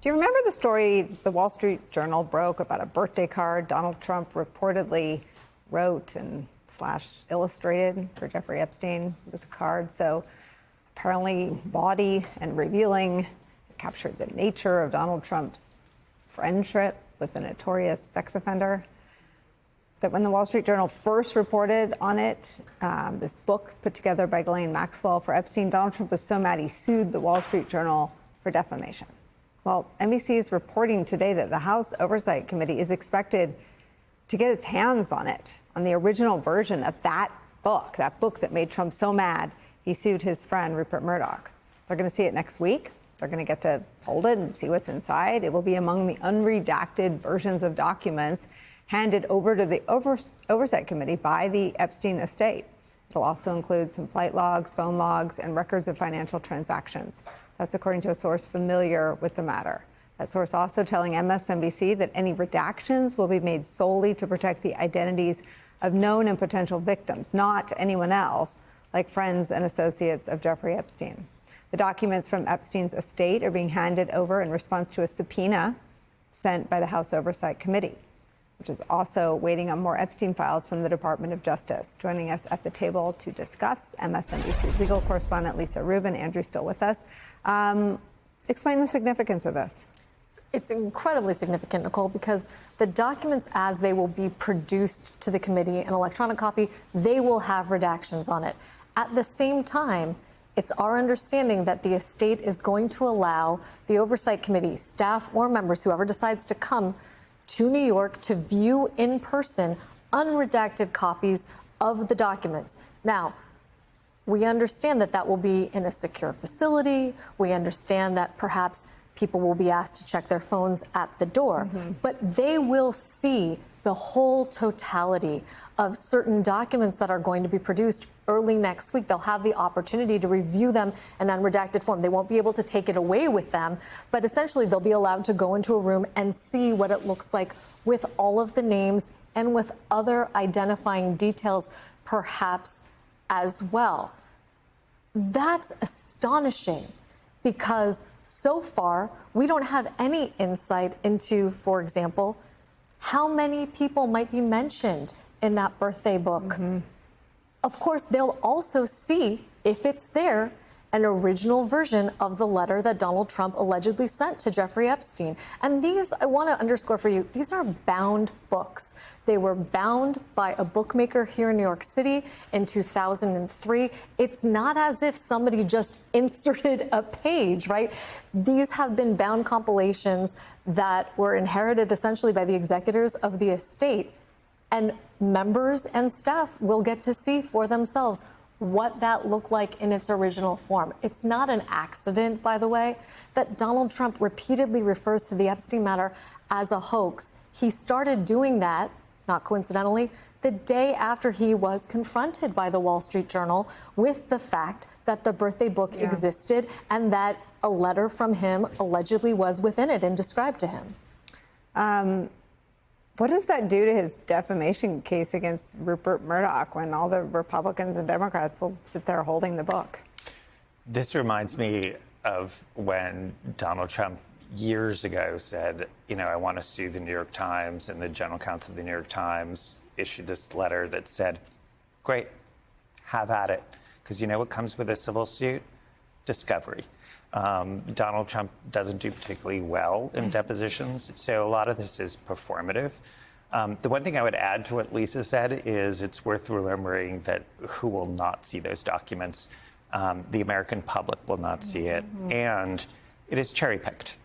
Do you remember the story the Wall Street Journal broke about a birthday card Donald Trump reportedly wrote and / illustrated for Jeffrey Epstein? It was a card so apparently bawdy and revealing. It captured the nature of Donald Trump's friendship with a notorious sex offender. That when the Wall Street Journal first reported on it, this book put together by Ghislaine Maxwell for Epstein, Donald Trump was so mad he sued the Wall Street Journal for defamation. Well, NBC is reporting today that the House Oversight Committee is expected to get its hands on it, on the original version of that book that made Trump so mad he sued his friend Rupert Murdoch. They're going to see it next week. They're going to get to hold it and see what's inside. It will be among the unredacted versions of documents handed over to the Oversight Committee by the Epstein estate. It'll also include some flight logs, phone logs, and records of financial transactions. That's according to a source familiar with the matter. That source also telling MSNBC that any redactions will be made solely to protect the identities of known and potential victims, not anyone else, like friends and associates of Jeffrey Epstein. The documents from Epstein's estate are being handed over in response to a subpoena sent by the House Oversight Committee, which is also waiting on more Epstein files from the Department of Justice. Joining us at the table to discuss, MSNBC legal correspondent Lisa Rubin. Andrew's still with us. Explain the significance of this. It's incredibly significant, Nicole, because the documents, as they will be produced to the committee, an electronic copy, they will have redactions on it. At the same time, it's our understanding that the estate is going to allow the Oversight Committee, staff or members, whoever decides to come to New York, to view in person unredacted copies of the documents. Now, we understand that that will be in a secure facility. We understand that perhaps people will be asked to check their phones at the door, but they will see the whole totality of certain documents that are going to be produced early next week. They'll have the opportunity to review them in unredacted form. They won't be able to take it away with them, but essentially they'll be allowed to go into a room and see what it looks like with all of the names and with other identifying details perhaps as well. That's astonishing, because so far we don't have any insight into, for example, how many people might be mentioned in that birthday book. Of course, they'll also see, if it's there, an original version of the letter that Donald Trump allegedly sent to Jeffrey Epstein. And these, I want to underscore for you, these are bound books. They were bound by a bookmaker here in New York City in 2003. It's not as if somebody just inserted a page, right? These have been bound compilations that were inherited essentially by the executors of the estate. And members and staff will get to see for themselves what that looked like in its original form. It's not an accident, by the way, that Donald Trump repeatedly refers to the Epstein matter as a hoax. He started doing that, not coincidentally, the day after he was confronted by the Wall Street Journal with the fact that the birthday book existed and that a letter from him allegedly was within it and described to him. What does that do to his defamation case against Rupert Murdoch when all the Republicans and Democrats will sit there holding the book? This reminds me of when Donald Trump years ago said, I want to sue the New York Times, and the general counsel of the New York Times issued this letter that said, great, have at it. Because you know what comes with a civil suit? Discovery. Donald Trump doesn't do particularly well in depositions, so a lot of this is performative. The one thing I would add to what Lisa said is it's worth remembering that who will not see those documents? The American public will not see it, and it is cherry-picked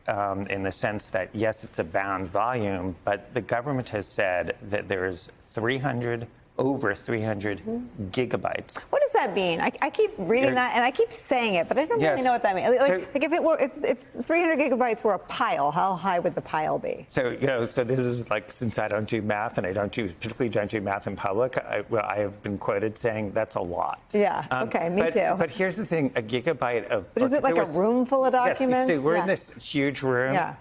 in the sense that, yes, it's a bound volume, but the government has said that there's over 300 gigabytes. What does that mean? I keep reading that and I keep saying it, but I don't really know what that means. If 300 gigabytes were a pile, how high would the pile be? So this is like, since I don't do math and I particularly don't do math in public, I have been quoted saying that's a lot. Yeah. Okay. Me too. But here's the thing: a gigabyte of. But is it like a room full of documents? Yes. So we're in this huge room. Yeah.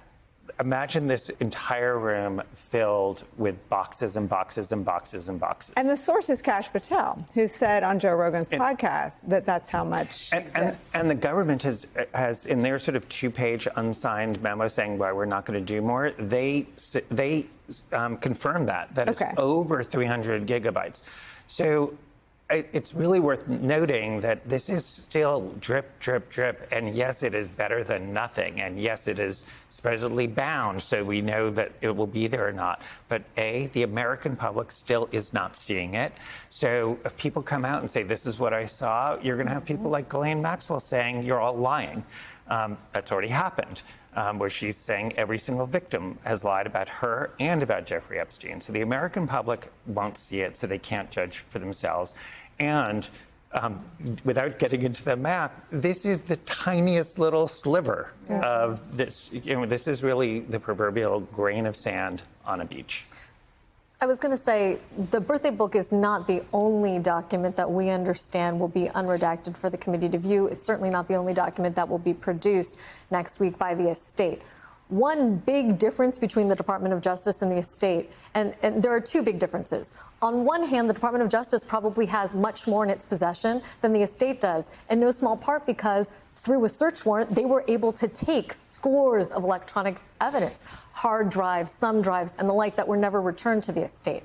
imagine this entire room filled with boxes and boxes and boxes and boxes. And the source is Kash Patel, who said on Joe Rogan's podcast that that's how much exists. And the government has in their sort of 2-page unsigned memo saying why we're not going to do more, they confirm that it's over 300 gigabytes. So it's really worth noting that this is still drip, drip, drip. And yes, it is better than nothing. And yes, it is supposedly bound, so we know that it will be there or not. But the American public still is not seeing it. So if people come out and say, this is what I saw, you're going to have people like Ghislaine Maxwell saying, you're all lying. That's already happened. Where she's saying every single victim has lied about her and about Jeffrey Epstein. So the American public won't see it, so they can't judge for themselves. And without getting into the math, this is the tiniest little sliver of this. This is really the proverbial grain of sand on a beach. I was going to say, the birthday book is not the only document that we understand will be unredacted for the committee to view. It's certainly not the only document that will be produced next week by the estate. One big difference between the Department of Justice and the estate, and there are two big differences. On one hand, the Department of Justice probably has much more in its possession than the estate does, in no small part because through a search warrant, they were able to take scores of electronic evidence, hard drives, thumb drives, and the like that were never returned to the estate.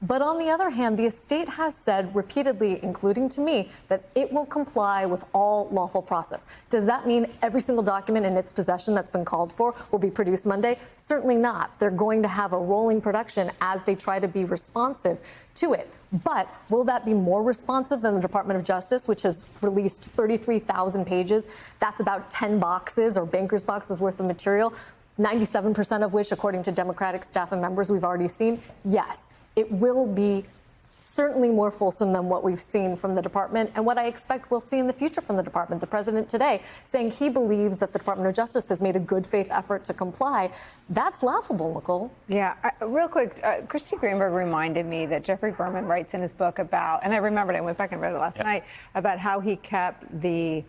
But on the other hand, the estate has said repeatedly, including to me, that it will comply with all lawful process. Does that mean every single document in its possession that's been called for will be produced Monday? Certainly not. They're going to have a rolling production as they try to be responsive to it. But will that be more responsive than the Department of Justice, which has released 33,000 pages? That's about 10 boxes or banker's boxes worth of material, 97% of which, according to Democratic staff and members we've already seen, yes. It will be certainly more fulsome than what we've seen from the department and what I expect we'll see in the future from the department. The president today saying he believes that the Department of Justice has made a good faith effort to comply. That's laughable, Nicole. Yeah. Real quick, Christy Greenberg reminded me that Jeffrey Berman writes in his book about, and I remembered, I went back and read it last night, about how he kept the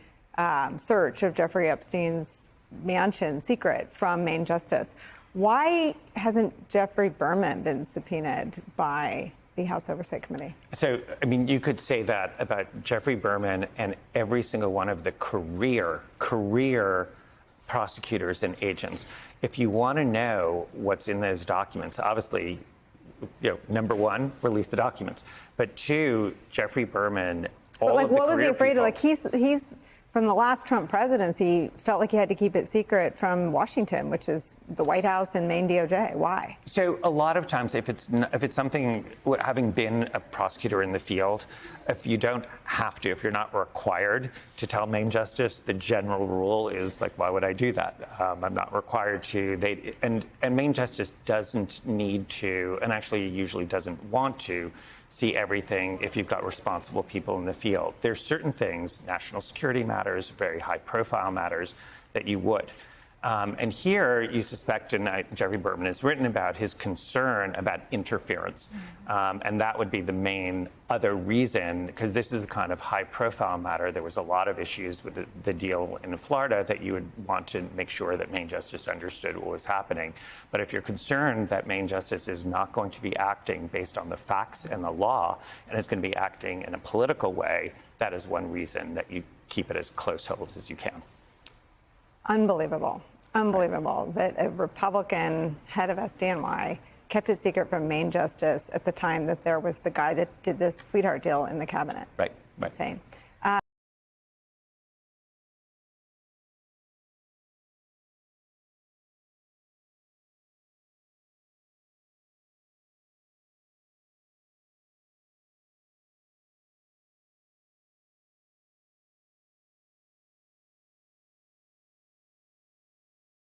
search of Jeffrey Epstein's mansion secret from Maine Justice. Why hasn't Jeffrey Berman been subpoenaed by the House Oversight Committee? So, I mean, you could say that about Jeffrey Berman and every single one of the career prosecutors and agents. If you want to know what's in those documents, obviously, number one, release the documents. But two, Jeffrey Berman, all of the what was he afraid people, of? Like he's from the last Trump presidency, felt like he had to keep it secret from Washington, which is the White House and Maine DOJ. Why? So a lot of times, if it's something, having been a prosecutor in the field, if you don't have to, if you're not required to tell Maine Justice, the general rule is like, why would I do that? I'm not required to. And Maine Justice doesn't need to, and actually usually doesn't want to, see everything if you've got responsible people in the field. There's certain things, national security matters, very high profile matters, that you would. And here you suspect, and Jeffrey Berman has written about his concern about interference. And that would be the main other reason, because this is a kind of high profile matter. There was a lot of issues with the deal in Florida that you would want to make sure that Maine Justice understood what was happening. But if you're concerned that Maine Justice is not going to be acting based on the facts and the law, and it's going to be acting in a political way, that is one reason that you keep it as close hold as you can. Unbelievable. Unbelievable that a Republican head of SDNY kept it secret from Maine Justice at the time that there was the guy that did this sweetheart deal in the cabinet. Right. Insane.